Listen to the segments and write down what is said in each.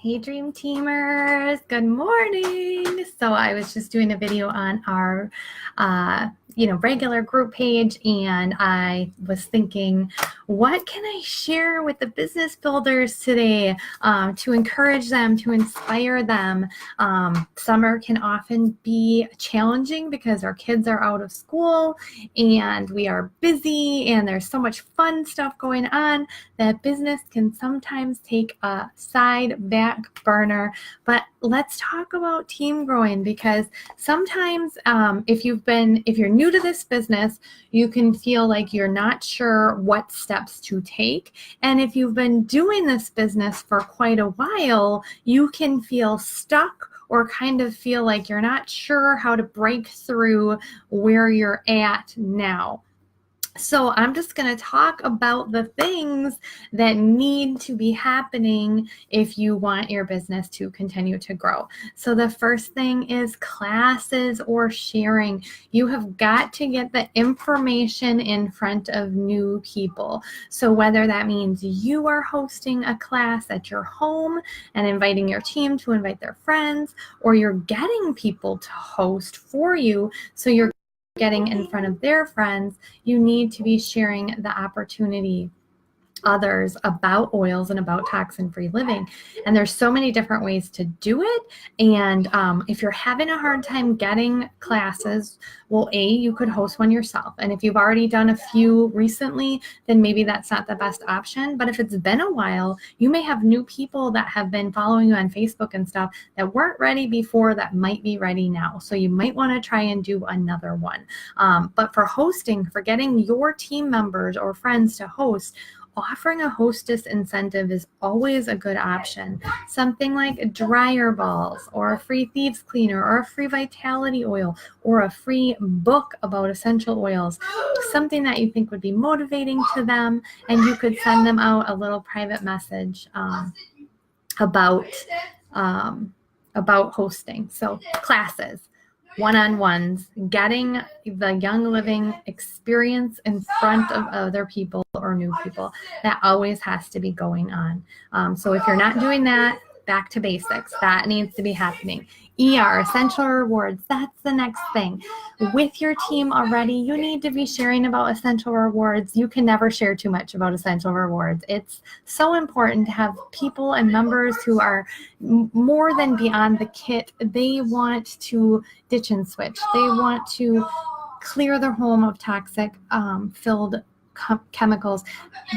Hey Dream Teamers, good morning. So I was just doing a video on our regular group page, and I was thinking, what can I share with the business builders today to encourage them, to inspire them? Summer can often be challenging because our kids are out of school and we are busy and there's so much fun stuff going on that business can sometimes take a back burner. But let's talk about team growing, because sometimes if you're new to this business, you can feel like you're not sure what steps to take. And if you've been doing this business for quite a while, you can feel stuck or kind of feel like you're not sure how to break through where you're at now. So I'm just going to talk about the things that need to be happening if you want your business to continue to grow. So the first thing is classes or sharing. You have got to get the information in front of new people. So whether that means you are hosting a class at your home and inviting your team to invite their friends, or you're getting people to host for you, so you're getting in front of their friends, you need to be sharing the opportunity others about oils and about toxin-free living. And there's so many different ways to do it. And if you're having a hard time getting classes, well, you could host one yourself. And if you've already done a few recently, then maybe that's not the best option. But if it's been a while, you may have new people that have been following you on Facebook and stuff that weren't ready before that might be ready now. So you might want to try and do another one. But for hosting, for getting your team members or friends to host, offering a hostess incentive is always a good option. Something like dryer balls, or a free thieves cleaner, or a free vitality oil, or a free book about essential oils. Something that you think would be motivating to them, and you could send them out a little private message about hosting. So classes, one-on-ones, getting the Young Living experience in front of other people or new people, that always has to be going on. So if you're not doing that, back to basics. That needs to be happening. Essential rewards, that's the next thing. With your team already, you need to be sharing about essential rewards. You can never share too much about essential rewards. It's so important to have people and members who are more than beyond the kit. They want to ditch and switch. They want to clear their home of toxic filled chemicals.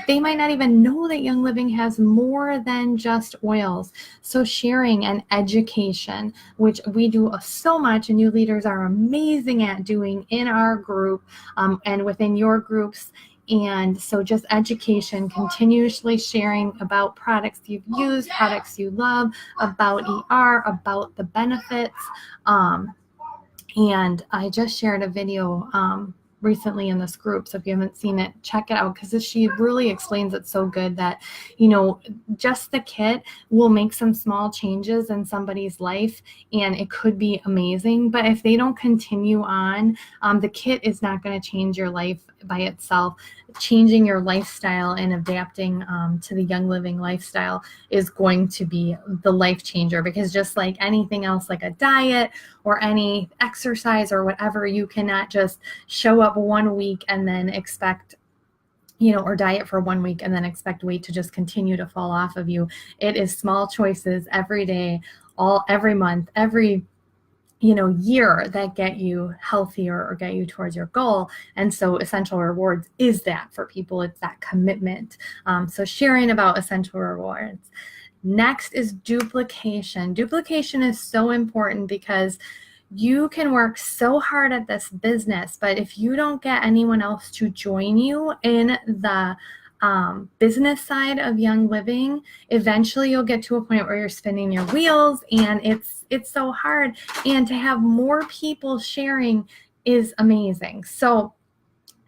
They might not even know that Young Living has more than just oils. So sharing and education, which we do so much, and you leaders are amazing at doing in our group and within your groups. And so just education, continuously sharing about products you've used, products you love, about ER, about the benefits. And I just shared a video recently in this group, so if you haven't seen it, check it out, because she really explains it so good that, just the kit will make some small changes in somebody's life, and it could be amazing. But if they don't continue on, the kit is not going to change your life by itself. Changing your lifestyle and adapting to the Young Living lifestyle is going to be the life changer, because just like anything else, like a diet or any exercise or whatever, you cannot just show up 1 week and then expect, or diet for 1 week and then expect weight to just continue to fall off of you. It is small choices every day, every month, every year that get you healthier or get you towards your goal. And so essential rewards is that for people. It's that commitment. So sharing about essential rewards. Next is duplication. Duplication is so important, because you can work so hard at this business, but if you don't get anyone else to join you in the business side of Young Living, eventually you'll get to a point where you're spinning your wheels, and it's so hard. And to have more people sharing is amazing. So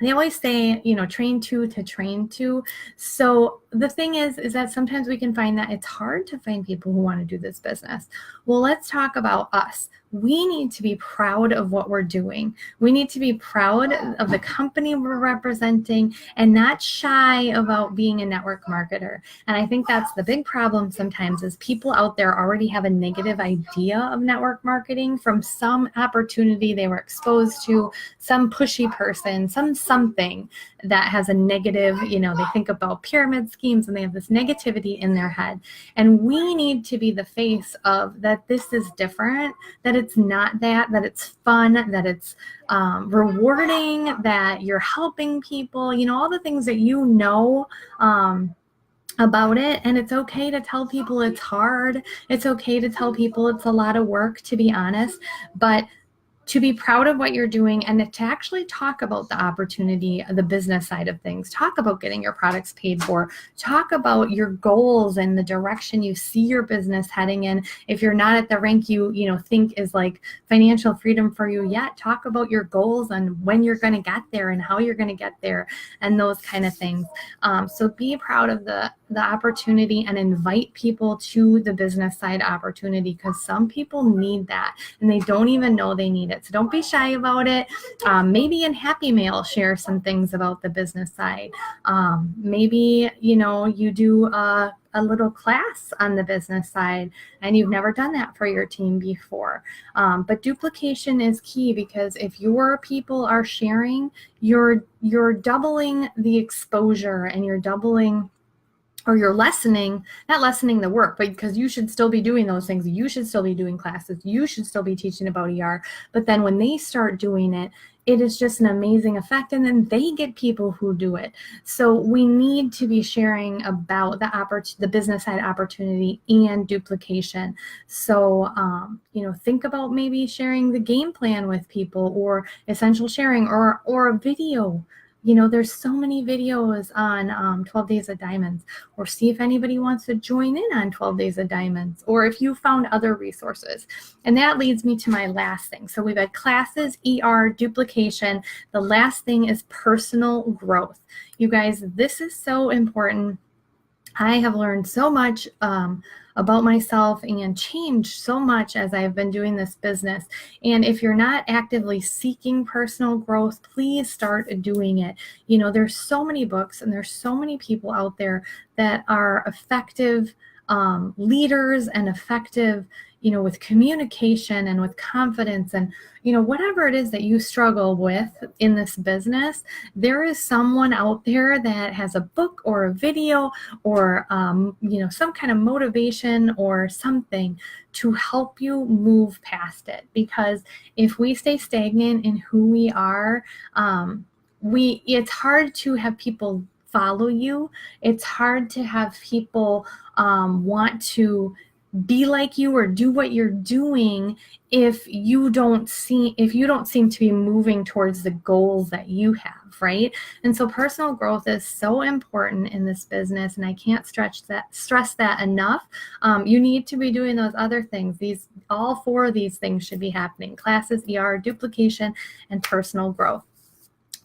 they always say, train two to train two. So the thing is that sometimes we can find that it's hard to find people who want to do this business. Well, let's talk about us. we need to be proud of what we're doing. We need to be proud of the company we're representing and not shy about being a network marketer. And I think that's the big problem sometimes is people out there already have a negative idea of network marketing from some opportunity they were exposed to, some pushy person, something that has a negative, they think about pyramid schemes and they have this negativity in their head. And we need to be the face of that this is different, that it's not that it's fun, that it's rewarding, that you're helping people, all the things that about it. And it's okay to tell people it's hard. It's okay to tell people it's a lot of work, to be honest, but to be proud of what you're doing and to actually talk about the opportunity, the business side of things, talk about getting your products paid for, talk about your goals and the direction you see your business heading in. If you're not at the rank you think is like financial freedom for you yet, talk about your goals and when you're going to get there and how you're going to get there and those kind of things. So be proud of the opportunity and invite people to the business side opportunity, because some people need that and they don't even know they need it. So don't be shy about it. Maybe in Happy Mail, share some things about the business side. Maybe, you do a little class on the business side and you've never done that for your team before. But duplication is key, because if your people are sharing, you're doubling the exposure and you're doubling, or you're not lessening the work, but because you should still be doing those things. You should still be doing classes. You should still be teaching about ER. But then when they start doing it, it is just an amazing effect. And then they get people who do it. So we need to be sharing about the business side opportunity and duplication. So, think about maybe sharing the game plan with people, or essential sharing, or a video. There's so many videos on 12 Days of Diamonds, or see if anybody wants to join in on 12 Days of Diamonds, or if you found other resources. And that leads me to my last thing. So we've had classes, ER, duplication. The last thing is personal growth. You guys, this is so important. I have learned so much about myself and changed so much as I've been doing this business. And if you're not actively seeking personal growth, please start doing it. There's so many books and there's so many people out there that are effective leaders and effective, with communication and with confidence and, whatever it is that you struggle with in this business, there is someone out there that has a book or a video or, some kind of motivation or something to help you move past it. Because if we stay stagnant in who we are, it's hard to have people follow you. It's hard to have people want to be like you or do what you're doing if you don't seem to be moving towards the goals that you have, right? And so personal growth is so important in this business, and I can't stress that enough. You need to be doing those other things. All four of these things should be happening: classes, ER, duplication, and personal growth.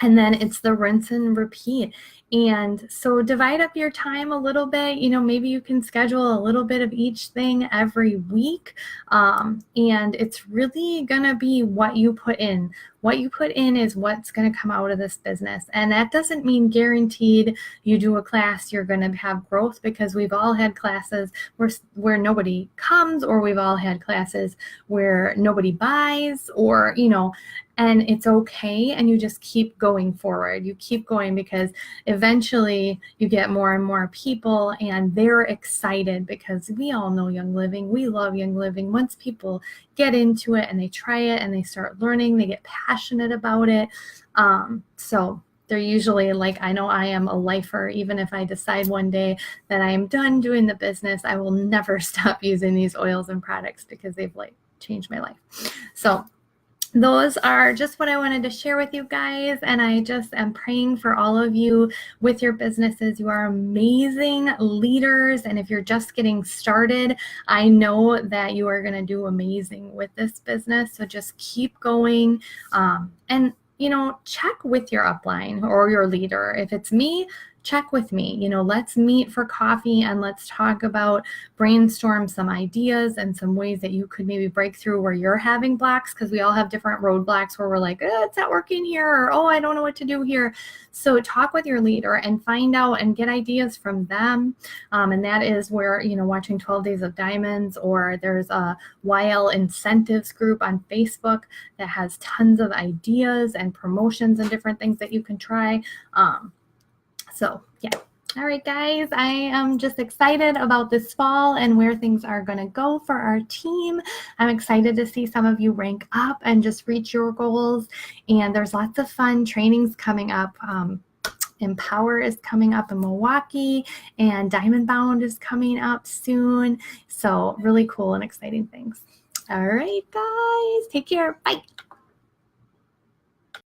And then it's the rinse and repeat. And so divide up your time a little bit. Maybe you can schedule a little bit of each thing every week. And it's really going to be what you put in. What you put in is what's going to come out of this business. And that doesn't mean guaranteed you do a class, you're going to have growth, because we've all had classes where nobody comes, or we've all had classes where nobody buys, or, and it's okay. And you just keep going forward. You keep going, because eventually you get more and more people and they're excited, because we all know Young Living. We love Young Living. Once people get into it and they try it and they start learning, they get passionate about it. So they're usually like, I know I am a lifer. Even if I decide one day that I am done doing the business, I will never stop using these oils and products, because they've changed my life. So those are just what I wanted to share with you guys. And I just am praying for all of you with your businesses. You are amazing leaders. And if you're just getting started, I know that you are going to do amazing with this business. So just keep going. And check with your upline or your leader. If it's me, check with me. You know, let's meet for coffee and let's talk about, brainstorm some ideas and some ways that you could maybe break through where you're having blocks, because we all have different roadblocks where we're like, it's not working here, or oh, I don't know what to do here. So talk with your leader and find out and get ideas from them. And that is where, you know, watching 12 Days of Diamonds, or there's a YL Incentives group on Facebook that has tons of ideas and promotions and different things that you can try. So yeah. All right, guys, I am just excited about this fall and where things are going to go for our team. I'm excited to see some of you rank up and just reach your goals. And there's lots of fun trainings coming up. Empower is coming up in Milwaukee, and Diamond Bound is coming up soon. So really cool and exciting things. All right, guys, take care. Bye.